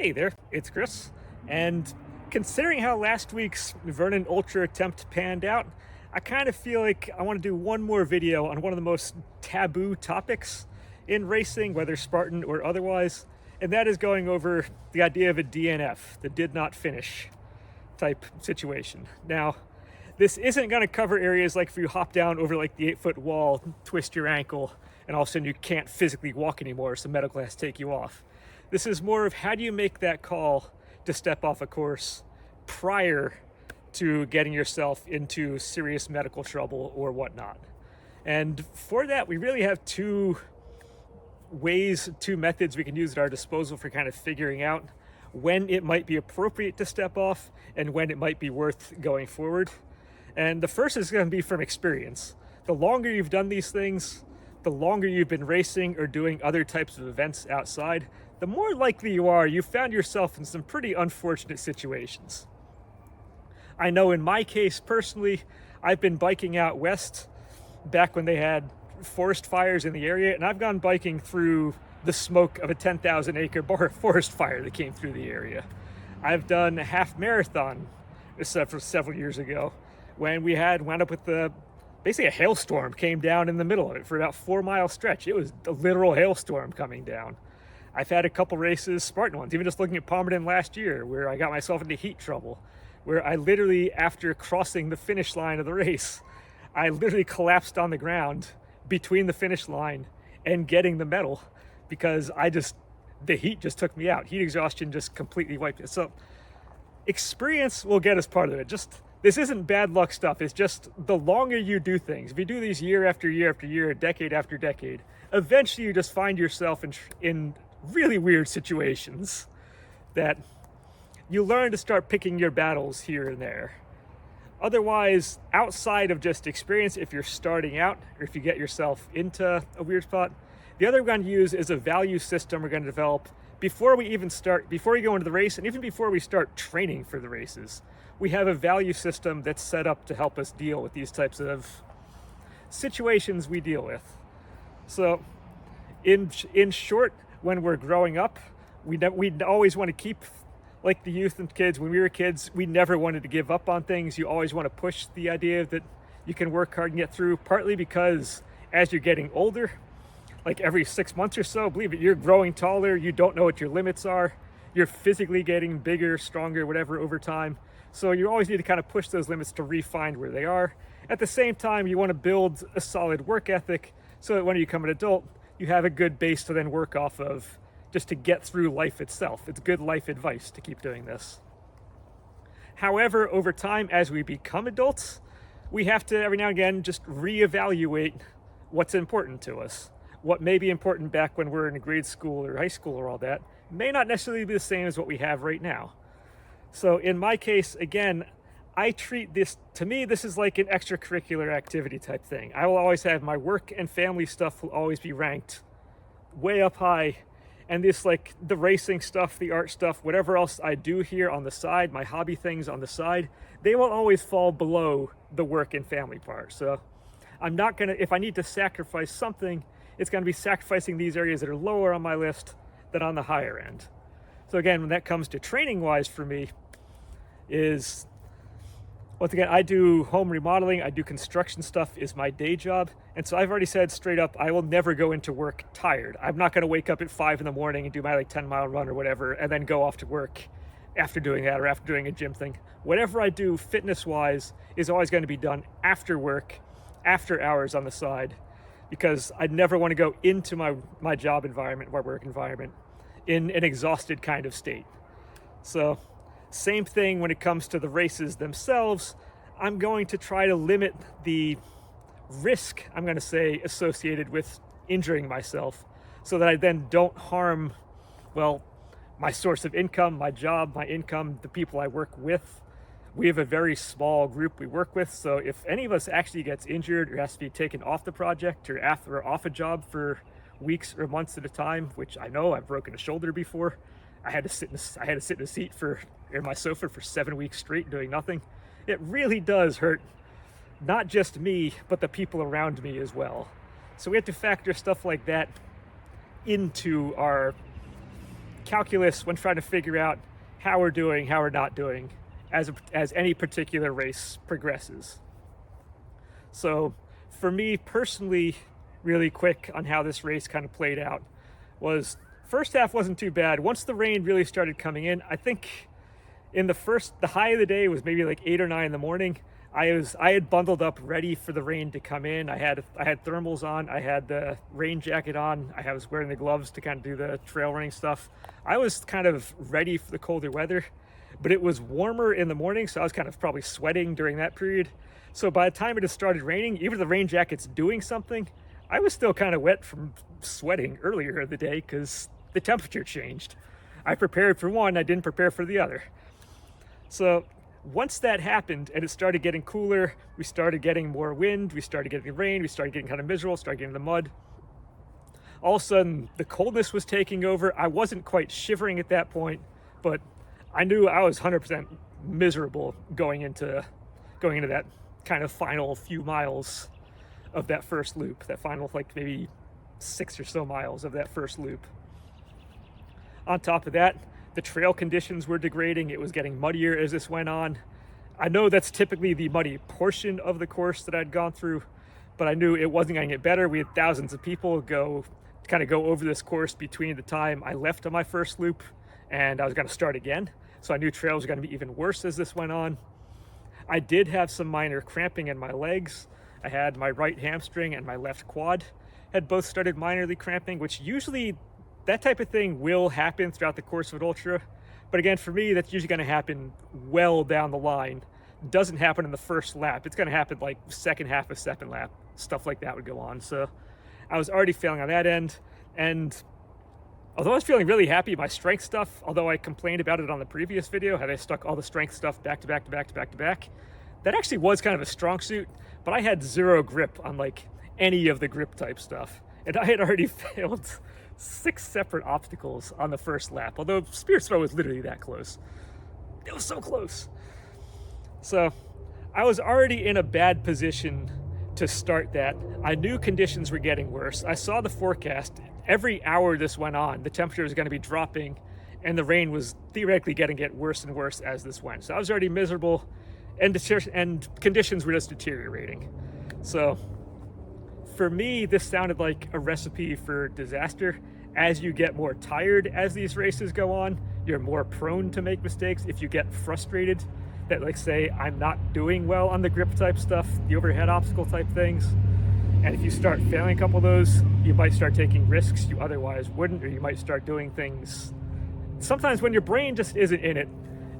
Hey there, it's Chris. And considering how last week's Vernon Ultra attempt panned out, I kind of feel like I want to do one more video on one of the most taboo topics in racing, whether Spartan or otherwise, and that is going over the idea of a DNF, the did not finish type situation. Now, this isn't going to cover areas like if you hop down over like the 8-foot wall, twist your ankle, and all of a sudden you can't physically walk anymore, so medical has to take you off. This is more of how do you make that call to step off a course prior to getting yourself into serious medical trouble or whatnot. And for that, we really have two methods we can use at our disposal for kind of figuring out when it might be appropriate to step off and when it might be worth going forward. And the first is going to be from experience. The longer you've done these things, the longer you've been racing or doing other types of events outside, the more likely you are you found yourself in some pretty unfortunate situations. I know in my case personally, I've been biking out west back when they had forest fires in the area, and I've gone biking through the smoke of a 10,000 acre forest fire that came through the area. I've done a half marathon several years ago when we wound up with basically a hailstorm came down in the middle of it for about 4 mile stretch. It was a literal hailstorm coming down. I've had a couple races, Spartan ones, even just looking at Palmerton last year, where I got myself into heat trouble, where I literally, after crossing the finish line of the race, I literally collapsed on the ground between the finish line and getting the medal because the heat just took me out. Heat exhaustion just completely wiped it. So experience will get us part of it. This isn't bad luck stuff. It's just the longer you do things, if you do these year after year after year, decade after decade, eventually you just find yourself in really weird situations that you learn to start picking your battles here and there. Otherwise, outside of just experience, if you're starting out or if you get yourself into a weird spot, the other we're going to use is a value system we're going to develop before we go into the race, and even before we start training for the races. We have a value system that's set up to help us deal with these types of situations we deal with. So in short, when we're growing up, we always want to keep, like the youth and kids, when we were kids, we never wanted to give up on things. You always want to push the idea that you can work hard and get through, partly because as you're getting older, like every 6 months or so, believe it, you're growing taller, you don't know what your limits are, you're physically getting bigger, stronger, whatever over time. So you always need to kind of push those limits to refine where they are. At the same time, you want to build a solid work ethic so that when you become an adult, you have a good base to then work off of just to get through life itself. It's good life advice to keep doing this. However, over time, as we become adults, we have to every now and again just reevaluate what's important to us. What may be important back when we're in grade school or high school or all that may not necessarily be the same as what we have right now. So in my case, again, I treat this, to me, this is like an extracurricular activity type thing. I will always have my work and family stuff will always be ranked way up high. And this, like the racing stuff, the art stuff, whatever else I do here on the side, my hobby things on the side, they will always fall below the work and family part. So I'm not gonna, if I need to sacrifice something, it's gonna be sacrificing these areas that are lower on my list than on the higher end. So again, when that comes to training wise for me is, once again, I do home remodeling, I do construction stuff is my day job. And so I've already said straight up, I will never go into work tired. I'm not gonna wake up at 5 a.m. and do my 10-mile run or whatever, and then go off to work after doing that or after doing a gym thing. Whatever I do fitness wise is always gonna be done after work, after hours on the side, because I never wanna go into my job environment, my work environment, in an exhausted kind of state. So same thing when it comes to the races themselves. I'm going to try to limit the risk, I'm going to say, associated with injuring myself so that I then don't harm, well, my source of income, my job, my income, the people I work with. We have a very small group we work with, so if any of us actually gets injured or has to be taken off the project or off a job for weeks or months at a time, which I know I've broken a shoulder before. I had to sit in a seat in my sofa for 7 weeks straight doing nothing. It really does hurt not just me, but the people around me as well. So we have to factor stuff like that into our calculus when trying to figure out how we're doing, how we're not doing as any particular race progresses. So for me personally, really quick on how this race kind of played out, was first half wasn't too bad. Once the rain really started coming in, I think in the high of the day was maybe like 8 or 9 in the morning. I had bundled up ready for the rain to come in. I had thermals on, I had the rain jacket on, I was wearing the gloves to kind of do the trail running stuff. I was kind of ready for the colder weather, but it was warmer in the morning, so I was kind of probably sweating during that period. So by the time it had started raining, even if the rain jacket's doing something, I was still kind of wet from sweating earlier in the day because the temperature changed. I prepared for one, I didn't prepare for the other. So once that happened and it started getting cooler, we started getting more wind, we started getting rain, we started getting kind of miserable, started getting the mud. All of a sudden, the coldness was taking over. I wasn't quite shivering at that point, but I knew I was 100% miserable going into that kind of final few miles of that first loop, that final like maybe 6 or so miles of that first loop. On top of that, the trail conditions were degrading. It was getting muddier as this went on. I know that's typically the muddy portion of the course that I'd gone through, but I knew it wasn't going to get better. We had thousands of people go over this course between the time I left on my first loop and I was going to start again. So I knew trails were going to be even worse as this went on. I did have some minor cramping in my legs. I had my right hamstring and my left quad had both started minorly cramping, which usually that type of thing will happen throughout the course of an ultra. But again, for me, that's usually going to happen well down the line. It doesn't happen in the first lap. It's going to happen like second half of second lap. Stuff like that would go on. So I was already failing on that end. And although I was feeling really happy, my strength stuff, although I complained about it on the previous video, how they stuck all the strength stuff back to back to back to back to back, that actually was kind of a strong suit, but I had zero grip on like any of the grip type stuff. And I had already failed 6 separate obstacles on the first lap, although spear throw was literally that close. It was so close. So I was already in a bad position to start that. I knew conditions were getting worse. I saw the forecast. Every hour this went on, the temperature was going to be dropping and the rain was theoretically going to get worse and worse as this went. So I was already miserable and conditions were just deteriorating. So for me, this sounded like a recipe for disaster. As you get more tired as these races go on, you're more prone to make mistakes. If you get frustrated that, like, say, I'm not doing well on the grip type stuff, the overhead obstacle type things, and if you start failing a couple of those, you might start taking risks you otherwise wouldn't, or you might start doing things. Sometimes when your brain just isn't in it,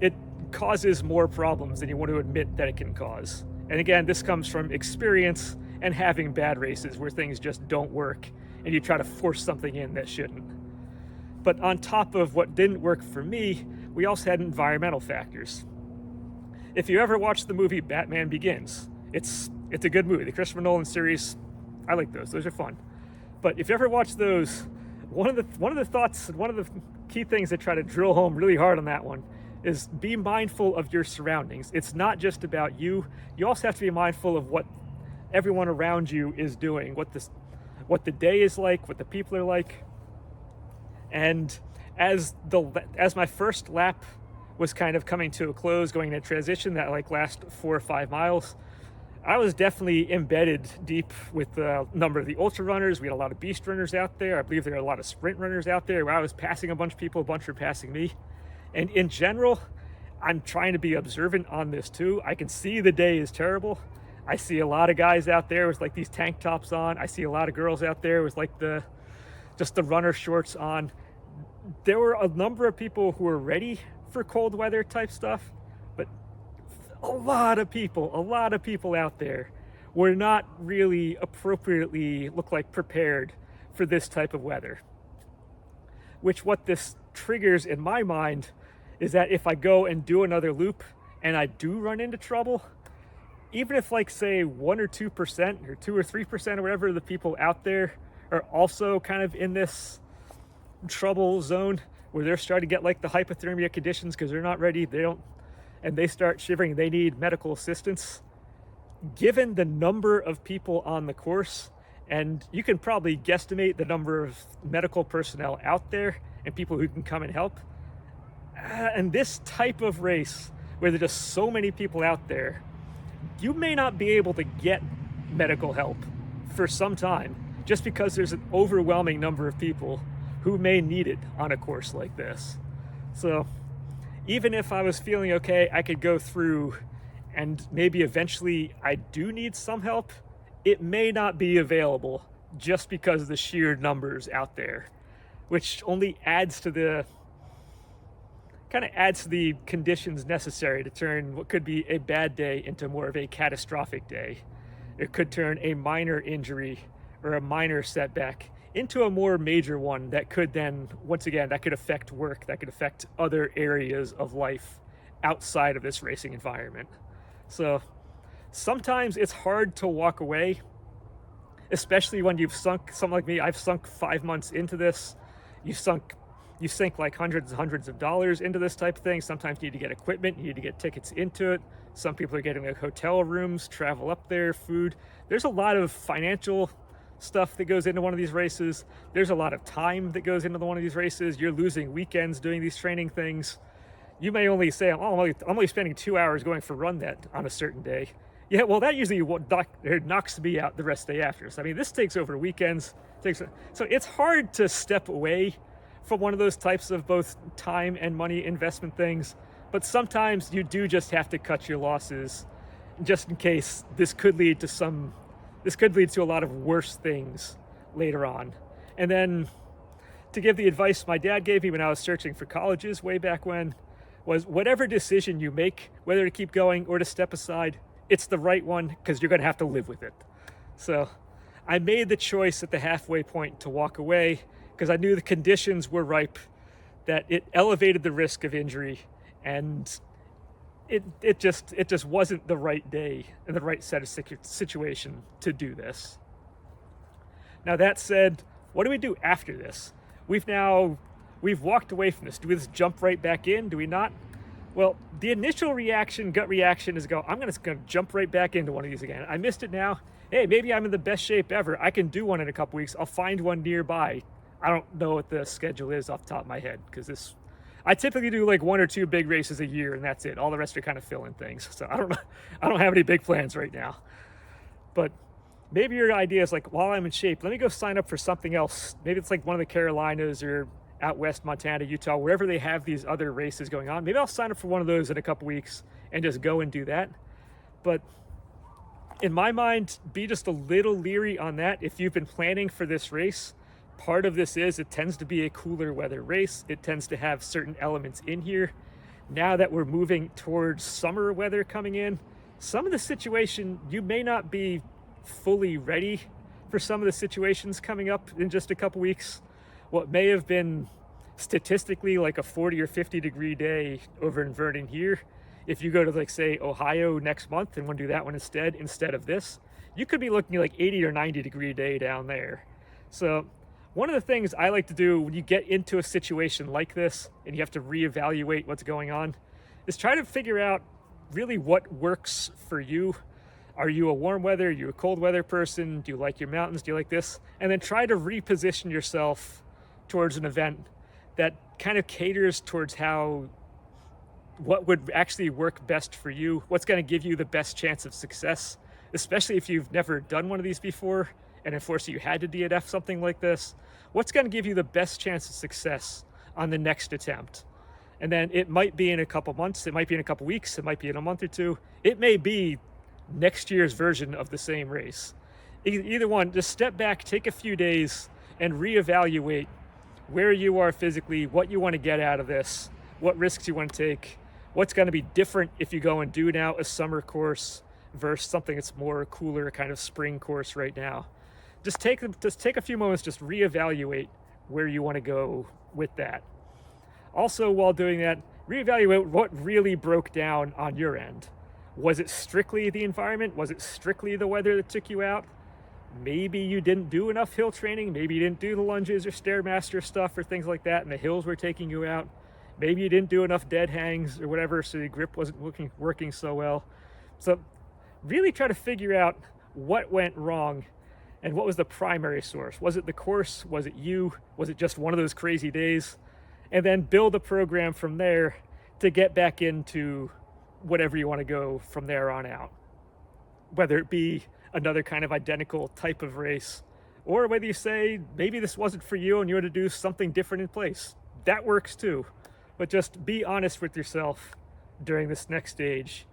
it causes more problems than you want to admit that it can cause. And again, this comes from experience and having bad races where things just don't work and you try to force something in that shouldn't. But on top of what didn't work for me, we also had environmental factors. If you ever watched the movie Batman Begins, it's a good movie. The Christopher Nolan series, I like those. Those are fun. But if you ever watch those, one of the thoughts, one of the key things they try to drill home really hard on that one is be mindful of your surroundings. It's not just about you. You also have to be mindful of what everyone around you is doing, what the day is like, what the people are like. And as my first lap was kind of coming to a close, going in a transition that like last 4 or 5 miles, I was definitely embedded deep with the number of the ultra runners. We had a lot of beast runners out there. I believe there are a lot of sprint runners out there where I was passing a bunch of people, a bunch were passing me. And in general, I'm trying to be observant on this too. I can see the day is terrible. I see a lot of guys out there with like these tank tops on. I see a lot of girls out there with like just the runner shorts on. There were a number of people who were ready for cold weather type stuff, but a lot of people out there were not really appropriately prepared for this type of weather. Which what this triggers in my mind is that if I go and do another loop and I do run into trouble, even if like say 1 or 2% or 2 or 3% or whatever of the people out there are also kind of in this trouble zone where they're starting to get like the hypothermia conditions because they're not ready, and they start shivering, they need medical assistance. Given the number of people on the course And you can probably guesstimate the number of medical personnel out there and people who can come and help. And this type of race, where there's just so many people out there, you may not be able to get medical help for some time, just because there's an overwhelming number of people who may need it on a course like this. So even if I was feeling okay, I could go through and maybe eventually I do need some help, it may not be available just because of the sheer numbers out there, which only adds to the conditions necessary to turn what could be a bad day into more of a catastrophic day. It could turn a minor injury or a minor setback into a more major one that could then, once again, that could affect work, that could affect other areas of life outside of this racing environment. So sometimes it's hard to walk away, especially when you've sunk, something like me, I've sunk 5 months into this. You sink like hundreds and hundreds of dollars into this type of thing. Sometimes you need to get equipment, you need to get tickets into it. Some people are getting like hotel rooms, travel up there, food. There's a lot of financial stuff that goes into one of these races. There's a lot of time that goes into one of these races. You're losing weekends doing these training things. You may only say, I'm only spending 2 hours going for run that on a certain day. Yeah, well, that usually knocks me out the rest of the day after. So, I mean, this takes over weekends. So it's hard to step away from one of those types of both time and money investment things. But sometimes you do just have to cut your losses, just in case this could lead to a lot of worse things later on. And then to give the advice my dad gave me when I was searching for colleges way back when, was whatever decision you make, whether to keep going or to step aside, it's the right one because you're going to have to live with it. So I made the choice at the halfway point to walk away because I knew the conditions were ripe, that it elevated the risk of injury, and it just wasn't the right day and the right set of situation to do this. Now that said, what do we do after this? We've walked away from this. Do we just jump right back in? Do we not? Well, the initial reaction, gut reaction, is I'm just going to jump right back into one of these again. I missed it now. Hey, maybe I'm in the best shape ever. I can do one in a couple weeks. I'll find one nearby. I don't know what the schedule is off the top of my head, because I typically do like 1 or 2 big races a year, and that's it. All the rest are kind of fill-in things. So I don't have any big plans right now. But maybe your idea is like, while I'm in shape, let me go sign up for something else. Maybe it's like one of the Carolinas or out west, Montana, Utah, wherever they have these other races going on. Maybe I'll sign up for one of those in a couple weeks and just go and do that. But in my mind, be just a little leery on that. If you've been planning for this race, part of this is it tends to be a cooler weather race. It tends to have certain elements in here. Now that we're moving towards summer weather coming in, some of the situation, you may not be fully ready for some of the situations coming up in just a couple weeks. What may have been statistically like a 40 or 50 degree day over in Vernon here, if you go to like say Ohio next month and want to do that one instead of this, you could be looking at like 80 or 90 degree day down there. So one of the things I like to do when you get into a situation like this and you have to reevaluate what's going on is try to figure out really what works for you. Are you a warm weather? Are you a cold weather person? Do you like your mountains? Do you like this? And then try to reposition yourself towards an event that kind of caters towards what would actually work best for you, what's going to give you the best chance of success, especially if you've never done one of these before and unfortunately you had to DNF something like this. What's going to give you the best chance of success on the next attempt? And then it might be in a couple months, it might be in a couple weeks, it might be in a month or two, it may be next year's version of the same race. Either one, just step back, take a few days and reevaluate where you are physically, what you want to get out of this, what risks you want to take, what's going to be different if you go and do now a summer course versus something that's more cooler kind of spring course right now. Just take a few moments, just reevaluate where you want to go with that. Also, while doing that, reevaluate what really broke down on your end. Was it strictly the environment? Was it strictly the weather that took you out? Maybe you didn't do enough hill training. Maybe you didn't do the lunges or Stairmaster stuff or things like that, and the hills were taking you out. Maybe you didn't do enough dead hangs or whatever, so your grip wasn't working so well. So really try to figure out what went wrong And what was the primary source? Was it the course? Was it you? Was it just one of those crazy days? And then build a program from there to get back into whatever you want to go from there on out. Whether it be another kind of identical type of race, or whether you say maybe this wasn't for you and you want to do something different in place. That works too. But just be honest with yourself during this next stage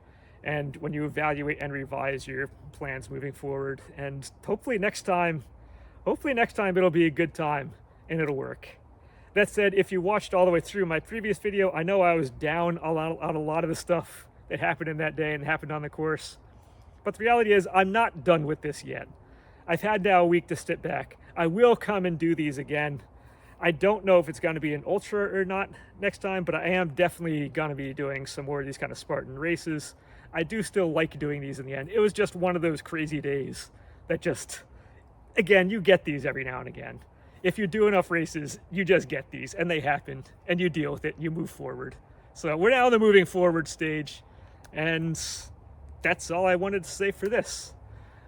and when you evaluate and revise your plans moving forward. And hopefully next time it'll be a good time and it'll work. That said, if you watched all the way through my previous video, I know I was down on a lot of the stuff that happened in that day and happened on the course. But the reality is I'm not done with this yet. I've had now a week to step back. I will come and do these again. I don't know if it's going to be an ultra or not next time, but I am definitely going to be doing some more of these kind of Spartan races. I do still like doing these in the end. It was just one of those crazy days that just, again, you get these every now and again. If you do enough races, you just get these, and they happen, and you deal with it, and you move forward. So we're now in the moving forward stage, and that's all I wanted to say for this.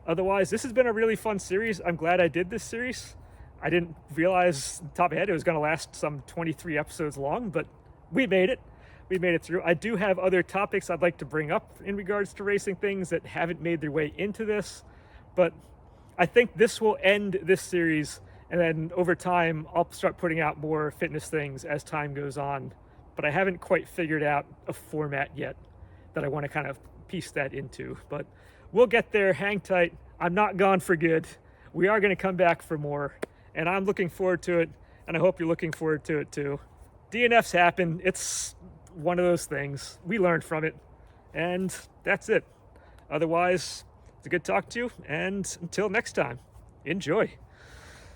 Otherwise, this has been a really fun series. I'm glad I did this series. I didn't realize, top of my head, it was going to last some 23 episodes long, but we made it. We made it through. I do have other topics I'd like to bring up in regards to racing things that haven't made their way into this, but I think this will end this series, and then over time, I'll start putting out more fitness things as time goes on, but I haven't quite figured out a format yet that I want to kind of piece that into, but we'll get there. Hang tight. I'm not gone for good. We are going to come back for more, and I'm looking forward to it, and I hope you're looking forward to it too. DNFs happen. It's one of those things. We learned from it, and that's it. Otherwise, it's a good talk to you, and until next time, enjoy.